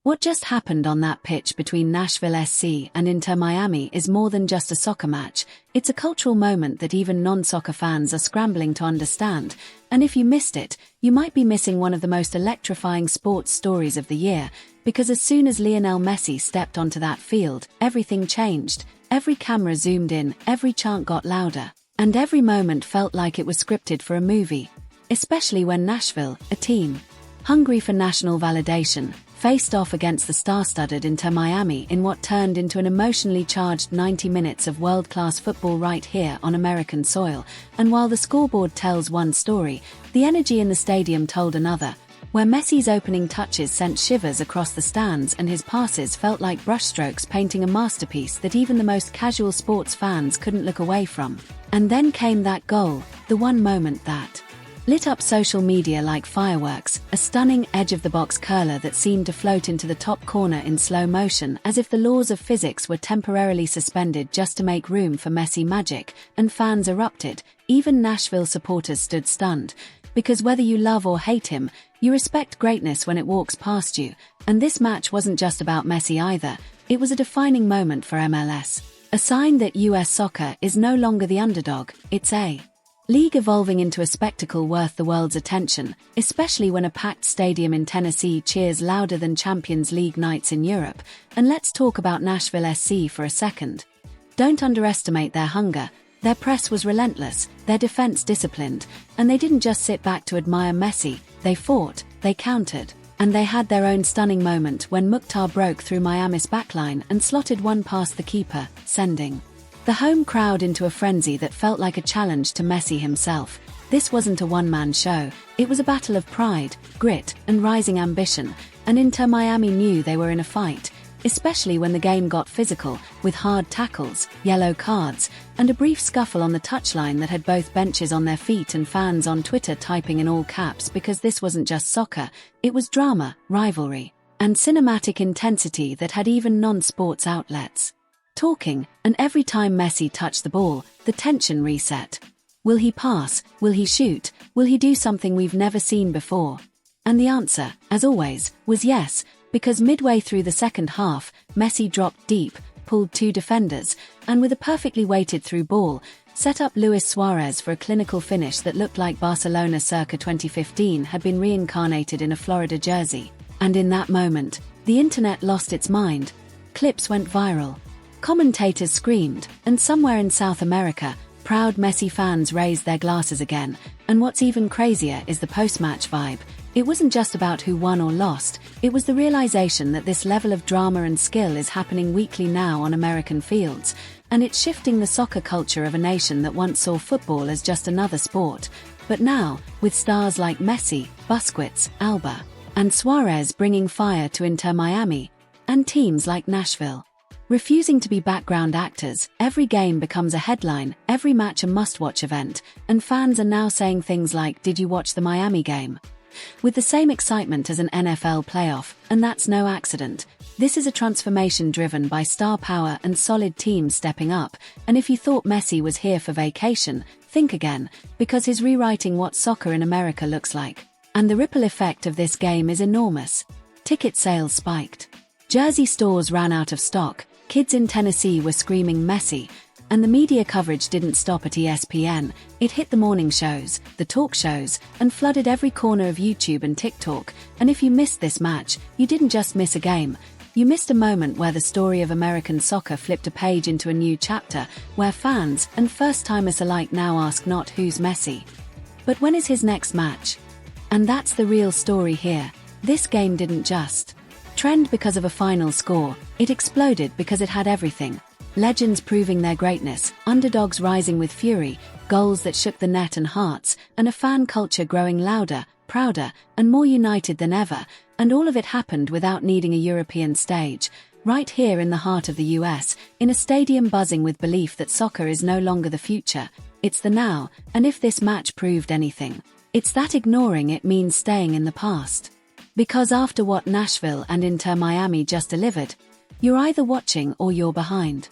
What just happened on that pitch between Nashville SC and Inter Miami is more than just a soccer match. It's a cultural moment that even non-soccer fans are scrambling to understand. And if you missed it, you might be missing one of the most electrifying sports stories of the year, because as soon as Lionel Messi stepped onto that field, everything changed. Every camera zoomed in, every chant got louder, and every moment felt like it was scripted for a movie. Especially when Nashville, a team hungry for national validation, faced off against the star-studded Inter Miami in what turned into an emotionally charged 90 minutes of world-class football right here on American soil. And while the scoreboard tells one story, the energy in the stadium told another, where Messi's opening touches sent shivers across the stands and his passes felt like brushstrokes painting a masterpiece that even the most casual sports fans couldn't look away from. And then came that goal, the one moment that lit up social media like fireworks, a stunning edge-of-the-box curler that seemed to float into the top corner in slow motion as if the laws of physics were temporarily suspended just to make room for Messi magic, and fans erupted. Even Nashville supporters stood stunned, because whether you love or hate him, you respect greatness when it walks past you, and this match wasn't just about Messi either. It was a defining moment for MLS, a sign that US soccer is no longer the underdog, it's a league evolving into a spectacle worth the world's attention, especially when a packed stadium in Tennessee cheers louder than Champions League nights in Europe. And let's talk about Nashville SC for a second. Don't underestimate their hunger. Their press was relentless, their defense disciplined, and they didn't just sit back to admire Messi, they fought, they countered. And they had their own stunning moment when Mukhtar broke through Miami's backline and slotted one past the keeper, sending the home crowd into a frenzy that felt like a challenge to Messi himself. This wasn't a one-man show, it was a battle of pride, grit, and rising ambition, and Inter Miami knew they were in a fight, especially when the game got physical, with hard tackles, yellow cards, and a brief scuffle on the touchline that had both benches on their feet and fans on Twitter typing in all caps, because this wasn't just soccer, it was drama, rivalry, and cinematic intensity that had even non-sports outlets talking. And every time Messi touched the ball, the tension reset. Will he pass? Will he shoot? Will he do something we've never seen before? And the answer, as always, was yes, because midway through the second half, Messi dropped deep, pulled two defenders, and with a perfectly weighted through ball, set up Luis Suarez for a clinical finish that looked like Barcelona circa 2015 had been reincarnated in a Florida jersey. And in that moment, the internet lost its mind. Clips went viral. Commentators screamed, and somewhere in South America, proud Messi fans raised their glasses again. And what's even crazier is the post-match vibe. It wasn't just about who won or lost, it was the realization that this level of drama and skill is happening weekly now on American fields, and it's shifting the soccer culture of a nation that once saw football as just another sport. But now, with stars like Messi, Busquets, Alba, and Suarez bringing fire to Inter Miami, and teams like Nashville refusing to be background actors, every game becomes a headline, every match a must-watch event, and fans are now saying things like, "Did you watch the Miami game?" with the same excitement as an NFL playoff, and that's no accident. This is a transformation driven by star power and solid teams stepping up, and if you thought Messi was here for vacation, think again, because he's rewriting what soccer in America looks like. And the ripple effect of this game is enormous. Ticket sales spiked. Jersey stores ran out of stock. Kids in Tennessee were screaming Messi, and the media coverage didn't stop at ESPN. It hit the morning shows, the talk shows, and flooded every corner of YouTube and TikTok. And if you missed this match, you didn't just miss a game. You missed a moment where the story of American soccer flipped a page into a new chapter, where fans and first-timers alike now ask not who's Messi, but when is his next match? And that's the real story here. This game didn't just trend because of a final score, it exploded because it had everything. Legends proving their greatness, underdogs rising with fury, goals that shook the net and hearts, and a fan culture growing louder, prouder, and more united than ever. And all of it happened without needing a European stage. Right here in the heart of the US, in a stadium buzzing with belief that soccer is no longer the future, it's the now. And if this match proved anything, it's that ignoring it means staying in the past. Because after what Nashville and Inter Miami just delivered, you're either watching or you're behind.